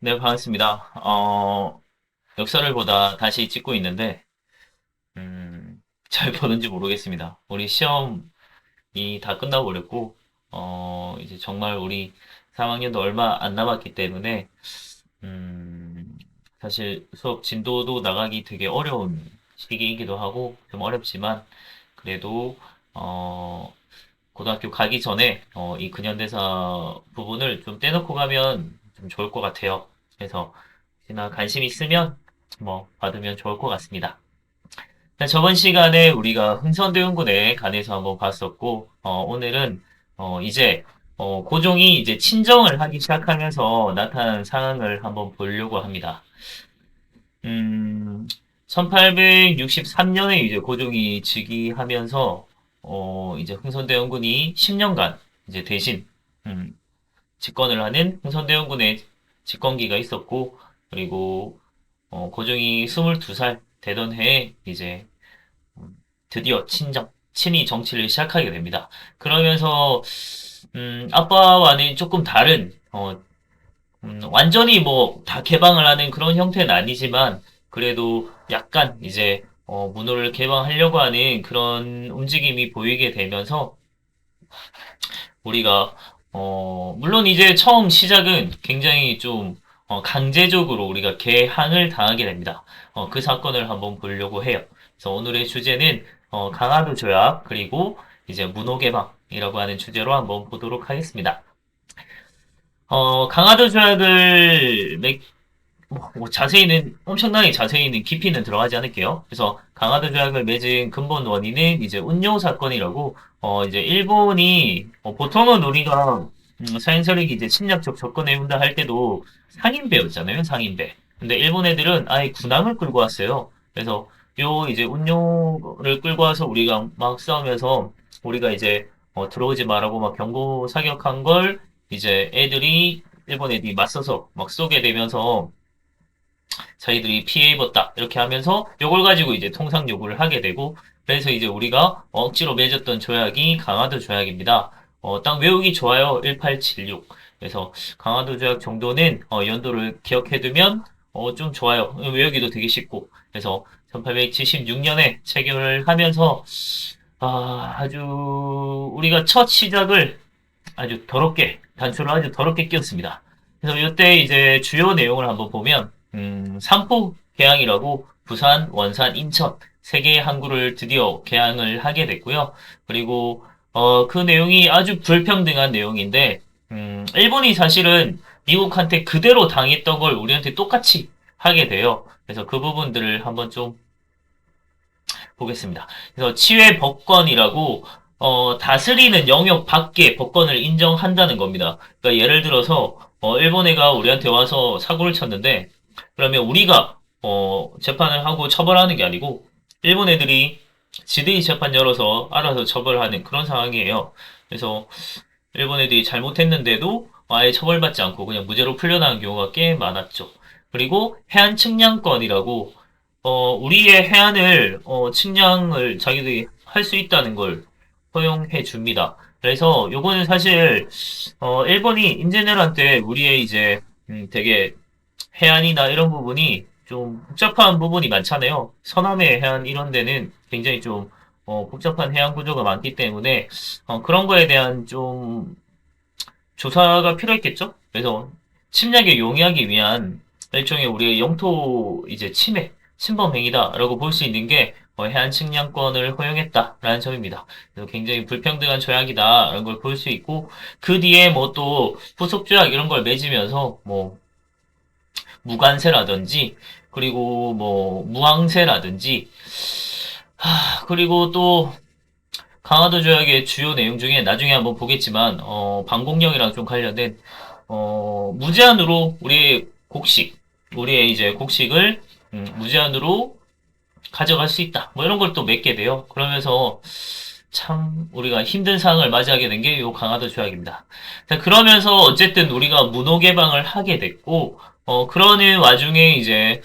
네, 반갑습니다. 역사를 보다 다시 찍고 있는데, 잘 보는지 모르겠습니다. 우리 시험이 다 끝나고 그랬고, 이제 정말 우리 3학년도 얼마 안 남았기 때문에, 음, 사실 수업 진도도 나가기 되게 어려운 시기이기도 하고, 좀 어렵지만, 그래도, 어, 고등학교 가기 전에, 이 근현대사 부분을 좀 떼놓고 가면 좀 좋을 것 같아요. 그래서, 혹시나 관심 있으면 뭐 받으면 좋을 것 같습니다. 저번 시간에 우리가 흥선대원군에 관해서 한번 봤었고, 오늘은 이제 고종이 이제 친정을 하기 시작하면서 나타난 상황을 한번 보려고 합니다. 음, 1863년에 이제 고종이 즉위하면서 이제 흥선대원군이 10년간 이제 대신 음, 집권을 하는 흥선대원군의 집권기가 있었고, 그리고 고종이 22살 되던 해에 이제 드디어 친히 정치를 시작하게 됩니다. 그러면서 아빠와는 조금 다른 완전히 뭐 다 개방을 하는 그런 형태는 아니지만 그래도 약간 이제 문호를 개방하려고 하는 그런 움직임이 보이게 되면서 우리가 물론 이제 처음 시작은 굉장히 좀 강제적으로 우리가 개항을 당하게 됩니다. 그 사건을 한번 보려고 해요. 그래서 오늘의 주제는 강화도 조약 그리고 이제 문호 개방이라고 하는 주제로 한번 보도록 하겠습니다. 강화도 조약을 뭐 자세히는 엄청나게 자세히는 깊이는 들어가지 않을게요. 그래서 강화도 조약을 맺은 근본 원인은 이제 운용 사건이라고 이제 일본이 보통은 우리가 서양 세력이 이제 침략적 접근해 온다 할 때도 상인배였잖아요, 상인배. 근데 일본 애들은 아예 군함을 끌고 왔어요. 그래서 요 이제 운용을 끌고 와서 우리가 막 싸우면서 우리가 이제 들어오지 말라고 막 경고 사격한 걸 이제 일본 애들이 맞서서 막 쏘게 되면서 저희들이 피해 입었다. 이렇게 하면서 요걸 가지고 이제 통상 요구를 하게 되고 그래서 이제 우리가 억지로 맺었던 조약이 강화도 조약입니다. 딱 외우기 좋아요. 1876. 그래서 강화도 조약 정도는 연도를 기억해두면 좀 좋아요. 외우기도 되게 쉽고. 그래서 1876년에 체결을 하면서 아주 우리가 첫 시작을 아주 더럽게 단추를 아주 더럽게 끼웠습니다. 그래서 이때 이제 주요 내용을 한번 보면 삼포 개항이라고 부산, 원산, 인천 세 개의 항구를 드디어 개항을 하게 됐고요. 그리고 그 내용이 아주 불평등한 내용인데 일본이 사실은 미국한테 그대로 당했던 걸 우리한테 똑같이 하게 돼요. 그래서 그 부분들을 한번 좀 보겠습니다. 그래서 치외 법권이라고 다스리는 영역 밖에 법권을 인정한다는 겁니다. 그러니까 예를 들어서 일본 애가 우리한테 와서 사고를 쳤는데 그러면 우리가 재판을 하고 처벌하는 게 아니고 일본 애들이 지들이 재판 열어서 알아서 처벌하는 그런 상황이에요. 그래서 일본 애들이 잘못했는데도 아예 처벌받지 않고 그냥 무죄로 풀려나는 경우가 꽤 많았죠. 그리고 해안 측량권이라고 우리의 해안을 측량을 자기들이 할 수 있다는 걸 허용해 줍니다. 그래서 요거는 사실 일본이 임진왜란 때 우리의 이제 되게 해안이나 이런 부분이 좀 복잡한 부분이 많잖아요. 서남해 해안 이런 데는 굉장히 좀 복잡한 해안 구조가 많기 때문에 그런 거에 대한 좀 조사가 필요했겠죠? 그래서 침략에 용이하기 위한 일종의 우리의 영토 이제 침범 행위다라고 볼 수 있는 게 해안 측량권을 허용했다라는 점입니다. 그래서 굉장히 불평등한 조약이다라는 걸 볼 수 있고 그 뒤에 뭐 또 후속 조약 이런 걸 맺으면서 뭐 무관세라든지 그리고 뭐 무항세라든지 그리고 또 강화도 조약의 주요 내용 중에 나중에 한번 보겠지만 방공령이랑 좀 관련된 무제한으로 우리의 이제 곡식을 무제한으로 가져갈 수 있다. 뭐 이런 걸 또 맺게 돼요. 그러면서 참 우리가 힘든 상황을 맞이하게 된 게 요 강화도 조약입니다. 자, 그러면서 어쨌든 우리가 문호 개방을 하게 됐고 그러는 와중에 이제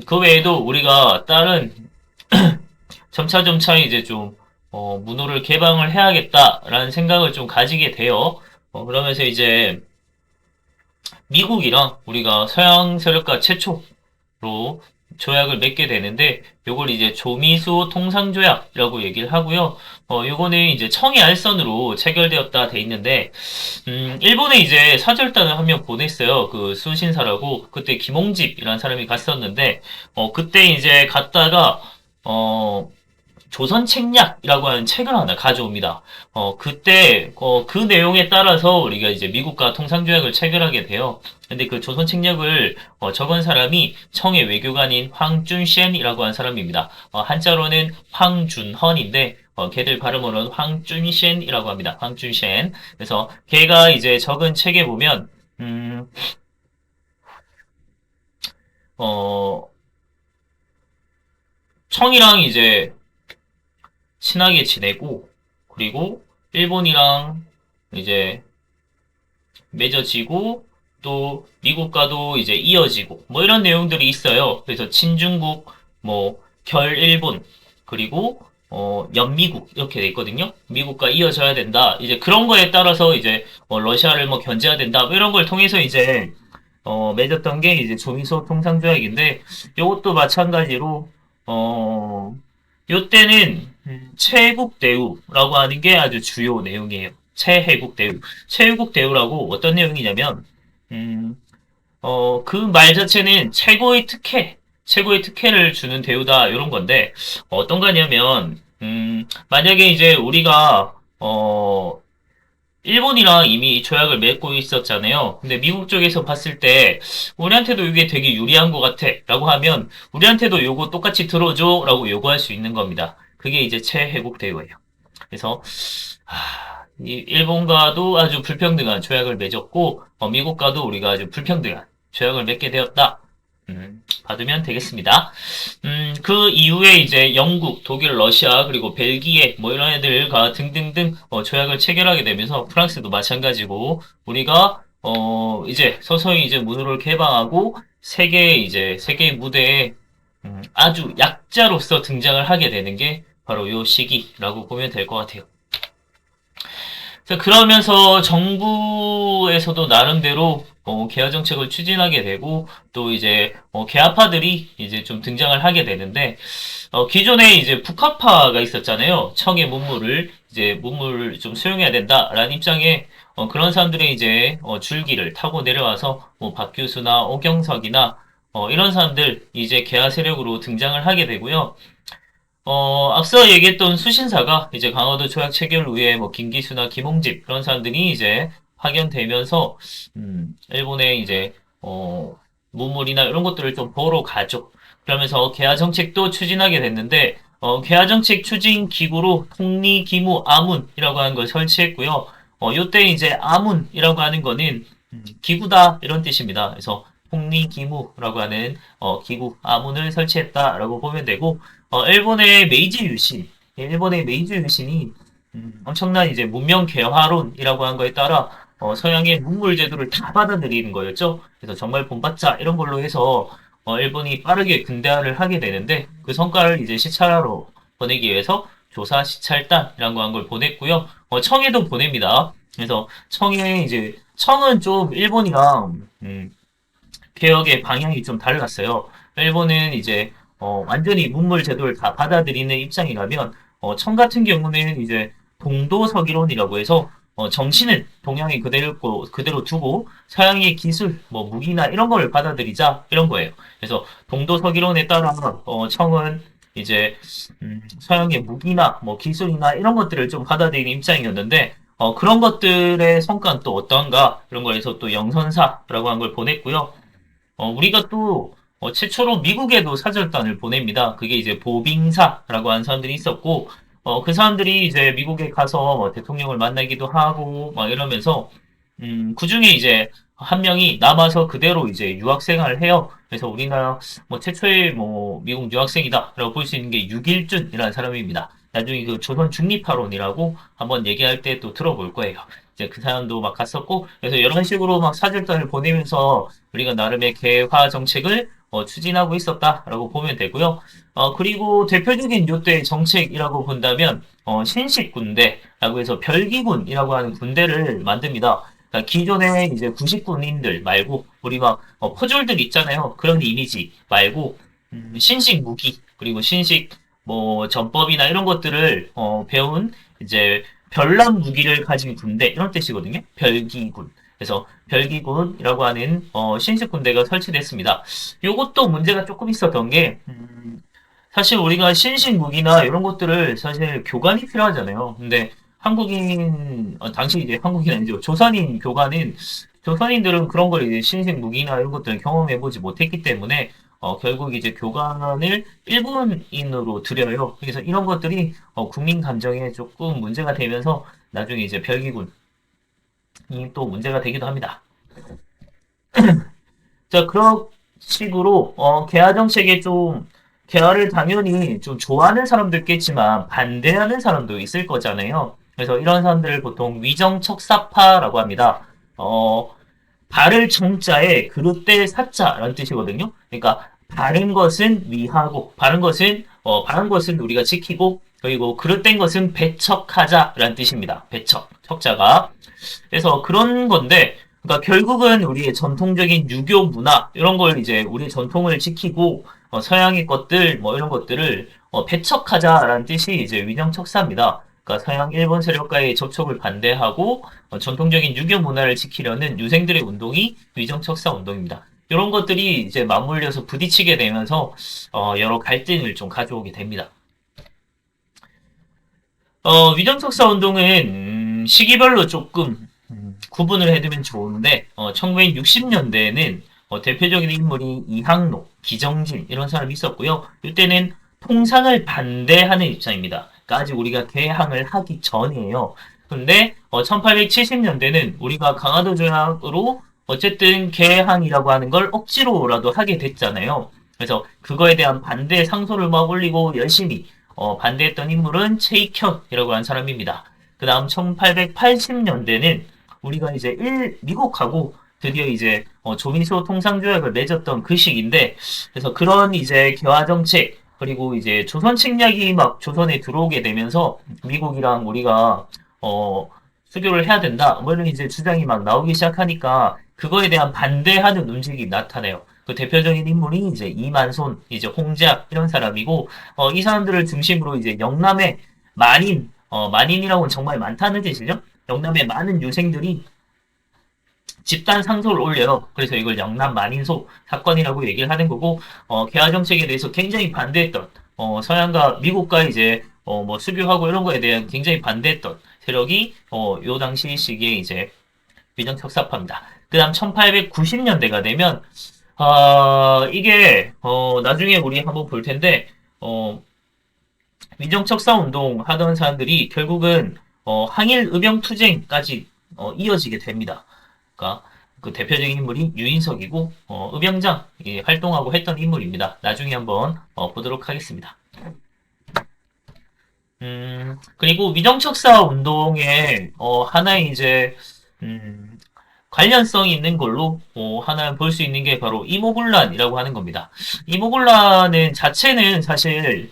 그 외에도 우리가 다른 점차점차 이제 좀 문호를 개방을 해야겠다라는 생각을 좀 가지게 돼요. 그러면서 이제 미국이랑 우리가 서양 세력과 최초로 조약을 맺게 되는데 요걸 이제 조미수 통상조약이라고 얘기를 하고요. 요거는 이제 청해 알선으로 체결되었다 돼 있는데 일본에 이제 사절단을 한 명 보냈어요. 그 수신사라고 그때 김홍집이라는 사람이 갔었는데 그때 이제 갔다가 어 조선책략이라고 하는 책을 하나 가져옵니다. 그때, 그 내용에 따라서 우리가 이제 미국과 통상조약을 체결하게 돼요. 근데 그 조선책략을 적은 사람이 청해 외교관인 황준셴이라고 하는 사람입니다. 한자로는 황준헌인데, 걔들 발음으로는 황준셴이라고 합니다. 황준셴. 그래서 걔가 이제 적은 책에 보면, 음, 어, 청이랑 이제 친하게 지내고, 그리고 일본이랑 이제 맺어지고, 또 미국과도 이제 이어지고, 뭐 이런 내용들이 있어요. 그래서 친중국, 뭐, 결일본, 그리고, 연미국, 이렇게 돼 있거든요. 미국과 이어져야 된다. 이제 그런 거에 따라서 이제, 러시아를 뭐 견제해야 된다. 뭐 이런 걸 통해서 이제, 맺었던 게 이제 조미소 통상조약인데, 요것도 마찬가지로, 어, 요때는 최국 대우라고 하는 게 아주 주요 내용이에요. 최해국 대우. 최해국 대우라고 어떤 내용이냐면, 음, 그 말 자체는 최고의 특혜를 주는 대우다, 이런 건데, 어떤 거냐면, 만약에 이제 우리가, 일본이랑 이미 조약을 맺고 있었잖아요. 근데 미국 쪽에서 봤을 때 우리한테도 이게 되게 유리한 것 같아 라고 하면 우리한테도 요거 똑같이 들어줘 라고 요구할 수 있는 겁니다. 그게 이제 최혜국 대우예요. 그래서 이 일본과도 아주 불평등한 조약을 맺었고 미국과도 우리가 아주 불평등한 조약을 맺게 되었다. 받으면 되겠습니다. 그 이후에 이제 영국, 독일, 러시아, 그리고 벨기에, 뭐 이런 애들과 등등등 조약을 체결하게 되면서 프랑스도 마찬가지고, 우리가, 이제 서서히 이제 문호를 개방하고, 세계의 무대에, 아주 약자로서 등장을 하게 되는 게 바로 요 시기라고 보면 될 것 같아요. 자, 그러면서 정부에서도 나름대로 개화 정책을 추진하게 되고 또 이제 개화파들이 이제 좀 등장을 하게 되는데 기존에 이제 북한파가 있었잖아요. 청의 문물을 좀 수용해야 된다라는 입장에 그런 사람들의 이제 줄기를 타고 내려와서 뭐 박규수나 오경석이나 이런 사람들 이제 개화 세력으로 등장을 하게 되고요. 앞서 얘기했던 수신사가 이제 강화도 조약 체결 후에 뭐 김기수나 김홍집 그런 사람들이 이제 파견되면서 일본에 이제 문물이나 이런 것들을 좀 보러 가죠. 그러면서 개화 정책도 추진하게 됐는데 개화 정책 추진 기구로 통리기무 아문이라고 하는 걸 설치했고요. 요때 이제 아문이라고 하는 거는 기구다 이런 뜻입니다. 그래서 통리기무라고 하는 기구 아문을 설치했다라고 보면 되고 일본의 메이지 유신이 엄청난 이제 문명 개화론이라고 한 거에 따라 서양의 문물 제도를 다 받아들이는 거였죠. 그래서 정말 본받자 이런 걸로 해서 일본이 빠르게 근대화를 하게 되는데 그 성과를 이제 시찰하러 보내기 위해서 조사 시찰단이라는 거 한 걸 보냈고요. 청에도 보냅니다. 그래서 청은 좀 일본이랑 개혁의 방향이 좀 달랐어요. 일본은 이제 완전히 문물 제도를 다 받아들이는 입장이라면 청 같은 경우는 이제 동도서기론이라고 해서 정신은 동양이 그대로 두고 서양의 기술, 뭐 무기나 이런 거를 받아들이자 이런 거예요. 그래서 동도서기론에 따라 청은 이제 서양의 무기나 뭐 기술이나 이런 것들을 좀 받아들이는 입장이었는데 그런 것들의 성과는 또 어떠한가 이런 거에서 또 영선사라고 한 걸 보냈고요. 우리가 또 최초로 미국에도 사절단을 보냅니다. 그게 이제 보빙사라고 하는 사람들이 있었고, 그 사람들이 이제 미국에 가서 뭐 대통령을 만나기도 하고, 막 이러면서, 그 중에 이제 한 명이 남아서 그대로 이제 유학 생활을 해요. 그래서 우리나라 뭐 최초의 뭐 미국 유학생이다라고 볼 수 있는 게 육일준이라는 사람입니다. 나중에 그 조선 중립파론이라고 한번 얘기할 때 또 들어볼 거예요. 이제 그 사람도 막 갔었고, 그래서 이런 식으로 막 사절단을 보내면서 우리가 나름의 개화 정책을 추진하고 있었다라고 보면 되고요. 그리고 대표적인 요때 정책이라고 본다면 신식군대라고 해서 별기군이라고 하는 군대를 만듭니다. 그러니까 기존의 이제 구식군인들 말고 우리 막 퍼즐들 있잖아요. 그런 이미지 말고 신식 무기 그리고 신식 뭐 전법이나 이런 것들을 배운 이제 별난 무기를 가진 군대 이런 뜻이거든요. 별기군. 그래서 별기군이라고 하는 신식 군대가 설치됐습니다. 요것도 문제가 조금 있었던 게 사실 우리가 신식 무기나 이런 것들을 사실 교관이 필요하잖아요. 근데 한국인 당시 이제 한국인 아니죠. 조선인 교관은 조선인들은 그런 걸 이제 신식 무기나 이런 것들을 경험해보지 못했기 때문에 결국 이제 교관을 일본인으로 들여요. 그래서 이런 것들이 국민 감정에 조금 문제가 되면서 나중에 이제 별기군이 또 문제가 되기도 합니다. 자, 그런 식으로, 개화 정책에 좀, 개화를 당연히 좀 좋아하는 사람도 있겠지만, 반대하는 사람도 있을 거잖아요. 그래서 이런 사람들을 보통 위정척사파라고 합니다. 어, 바를 정자에 그릇될 사자라는 뜻이거든요. 그러니까, 바른 것은 우리가 지키고, 그리고 그릇된 것은 배척하자라는 뜻입니다. 배척, 척자가. 그래서 그런 건데, 그러니까 결국은 우리의 전통적인 유교 문화 이런 걸 이제 우리 전통을 지키고 서양의 것들 뭐 이런 것들을 배척하자라는 뜻이 이제 위정척사입니다. 그러니까 서양 일본 세력과의 접촉을 반대하고 전통적인 유교 문화를 지키려는 유생들의 운동이 위정척사 운동입니다. 이런 것들이 이제 맞물려서 부딪히게 되면서 여러 갈등을 좀 가져오게 됩니다. 위정척사 운동은 시기별로 조금 구분을 해두면 좋은데 1960년대에는 대표적인 인물이 이항로, 기정진 이런 사람이 있었고요. 이때는 통상을 반대하는 입장입니다. 그러니까 아직 우리가 개항을 하기 전이에요. 그런데 1870년대는 우리가 강화도 조약으로 어쨌든 개항이라고 하는 걸 억지로라도 하게 됐잖아요. 그래서 그거에 대한 반대 상소를 막 올리고 열심히 반대했던 인물은 체이켠이라고 하는 사람입니다. 그 다음 1880년대는 우리가 이제 미국하고 드디어 이제 조미소 통상조약을 맺었던 그 시기인데 그래서 그런 이제 개화 정책 그리고 이제 조선 침략이 막 조선에 들어오게 되면서 미국이랑 우리가 수교를 해야 된다 뭐 이런 이제 주장이 막 나오기 시작하니까 그거에 대한 반대하는 움직임이 나타나요. 그 대표적인 인물이 이제 이만손, 이제 홍제학 이런 사람이고 이 사람들을 중심으로 이제 영남의 만인이라고는 정말 많다는 뜻이죠. 영남의 많은 유생들이 집단 상소를 올려요. 그래서 이걸 영남 만인소 사건이라고 얘기를 하는 거고, 개화 정책에 대해서 굉장히 반대했던, 서양과 미국과 이제, 뭐 수교하고 이런 거에 대한 굉장히 반대했던 세력이, 요 당시 시기에 이제 위정척사파입니다. 그 다음 1890년대가 되면, 이게, 나중에 우리 한번 볼 텐데, 위정척사 운동 하던 사람들이 결국은 항일 의병투쟁까지 이어지게 됩니다. 그러니까 그 대표적인 인물이 유인석이고 의병장 활동하고 했던 인물입니다. 나중에 한번 보도록 하겠습니다. 그리고 위정척사 운동의 하나의 이제 음, 관련성이 있는 걸로 하나 볼 수 있는 게 바로 이모군란이라고 하는 겁니다. 이모군란은 자체는 사실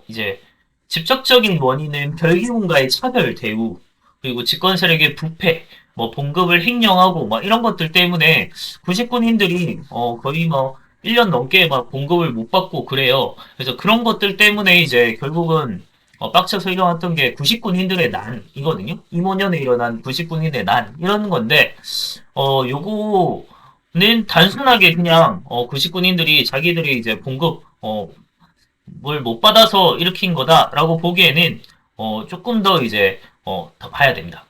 이제 직접적인 원인은 별기군과의 차별 대우 그리고 집권 세력의 부패 뭐 봉급을 횡령하고 막 이런 것들 때문에 구식군인들이 거의 뭐 1년 넘게 막 봉급을 못 받고 그래요. 그래서 그런 것들 때문에 이제 결국은 빡쳐서 일어났던 게 구식군인들의 난이거든요. 이모년에 일어난 구식군인의 난 이런 건데 요거는 단순하게 그냥 구식군인들이 자기들이 이제 봉급 뭘 못 받아서 일으킨 거다라고 보기에는 조금 더 이제 더 봐야 됩니다.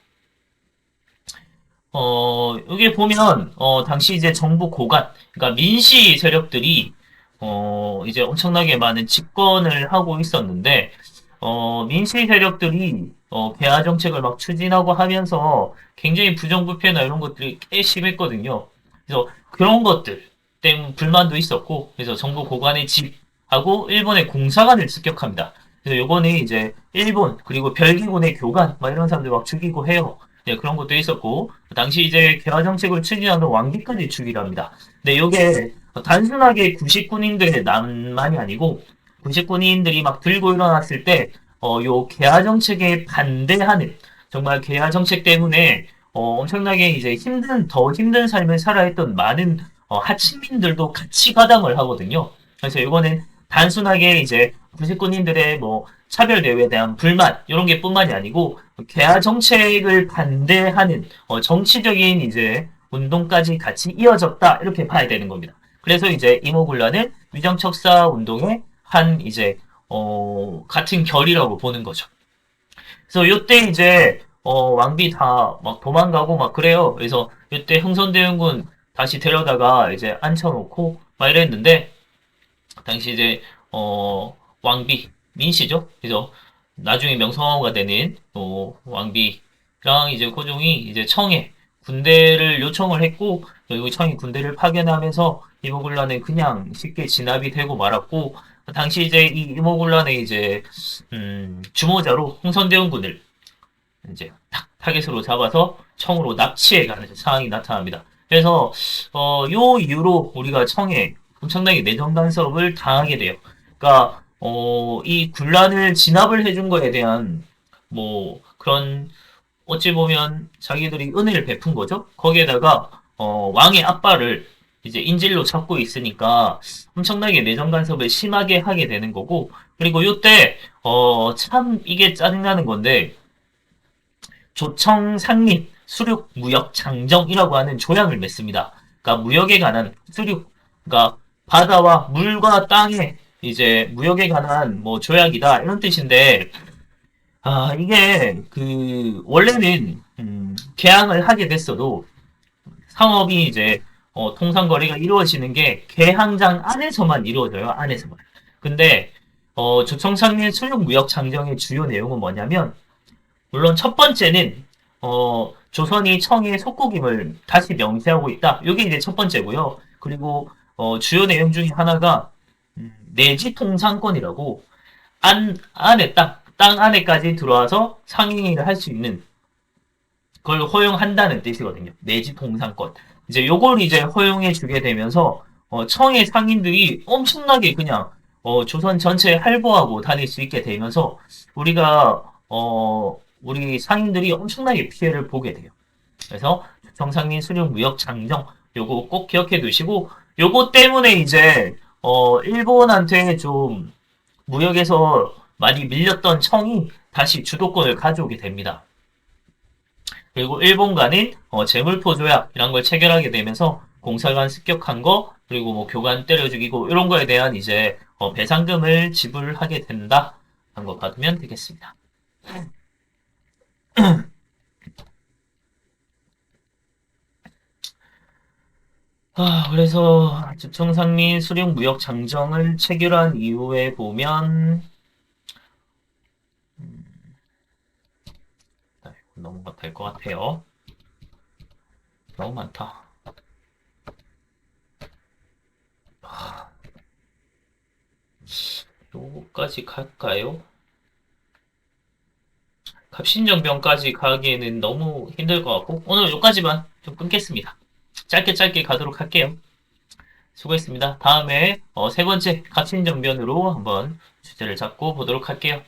여기 보면 당시 이제 정부 고관, 그러니까 민시 세력들이 이제 엄청나게 많은 집권을 하고 있었는데 민시 세력들이 개화 정책을 막 추진하고 하면서 굉장히 부정부패나 이런 것들이 꽤 심했거든요. 그래서 그런 것들 때문에 불만도 있었고, 그래서 정부 고관의 집하고 일본의 공사관을 습격합니다. 그래서 요거는 이제 일본 그리고 별기군의 교관 막 이런 사람들 막 죽이고 해요. 네, 그런 것도 있었고 당시 이제 개화 정책을 추진하는 왕비까지 죽이려 합니다. 근데 요게 단순하게 구식군인들의 난만이 아니고 군식군인들이 막 들고 일어났을 때, 요 개화 정책에 반대하는, 정말 개화 정책 때문에, 엄청나게 이제 더 힘든 삶을 살아야 했던 많은 하층민들도 같이 가담을 하거든요. 그래서 이거는 단순하게 이제 구식군인들의 뭐 차별 대우에 대한 불만 이런 게 뿐만이 아니고 개화 정책을 반대하는 정치적인 이제 운동까지 같이 이어졌다 이렇게 봐야 되는 겁니다. 그래서 이제 이모군란은 위정척사 운동의 한 이제 같은 결이라고 보는 거죠. 그래서 요때 이제 왕비 다 막 도망가고 막 그래요. 그래서 요때 흥선대원군 다시 데려다가 이제 앉혀놓고 막 이랬는데 당시 이제 왕비 민씨죠. 그래서 나중에 명성황후가 되는 왕비랑 이제 고종이 이제 청에 군대를 요청을 했고 결국 청이 군대를 파견하면서 이모군란은 그냥 쉽게 진압이 되고 말았고 당시 이제 이 이모군란의 이제 주모자로 홍선대원군을 이제 타겟으로 잡아서 청으로 납치해가는 상황이 나타납니다. 그래서 요 이후로 우리가 청에 엄청나게 내정 간섭을 당하게 돼요. 그러니까 이 군란을 진압을 해준 거에 대한 뭐 그런 어찌 보면 자기들이 은혜를 베푼 거죠. 거기에다가 왕의 앞발을 이제 인질로 잡고 있으니까 엄청나게 내정 간섭을 심하게 하게 되는 거고 그리고 요때 참 이게 짜증나는 건데 조청 상민 수륙 무역 장정이라고 하는 조약을 맺습니다. 그러니까 무역에 관한 수륙, 그러니까 바다와 물과 땅에 이제 무역에 관한 뭐 조약이다 이런 뜻인데 이게 그 원래는 개항을 하게 됐어도 상업이 이제 통상 거래가 이루어지는 게 개항장 안에서만 이루어져요. 안에서만. 근데 조청상민 수륙 무역 장정의 주요 내용은 뭐냐면 물론 첫 번째는 조선이 청의 속국임을 다시 명시하고 있다. 이게 이제 첫 번째고요. 그리고 주요 내용 중에 하나가 내지 통상권이라고 안에 땅 안에까지 들어와서 상행을 할 수 있는 그걸 허용한다는 뜻이거든요. 내지 통상권. 이제 요걸 이제 허용해 주게 되면서 청의 상인들이 엄청나게 그냥 조선 전체에 할보하고 다닐 수 있게 되면서 우리가 우리 상인들이 엄청나게 피해를 보게 돼요. 그래서 정상민 수령 무역 장정 요거 꼭 기억해 두시고 요거 때문에 이제 일본한테 좀 무역에서 많이 밀렸던 청이 다시 주도권을 가져오게 됩니다. 그리고 일본과는 재물포 조약이란 걸 체결하게 되면서 공사관 습격한 거 그리고 뭐 교관 때려 죽이고 이런 거에 대한 이제 배상금을 지불하게 된다 하는 거 받으면 되겠습니다. 그래서 주청상민 수령 무역 장정을 체결한 이후에 보면 넘어가 될 것 같아요. 너무 많다. 요거까지 갈까요? 갑신정변까지 가기에는 너무 힘들 것 같고 오늘 요까지만 좀 끊겠습니다. 짧게 짧게 가도록 할게요. 수고했습니다. 다음에 세 번째 갑신정변으로 한번 주제를 잡고 보도록 할게요.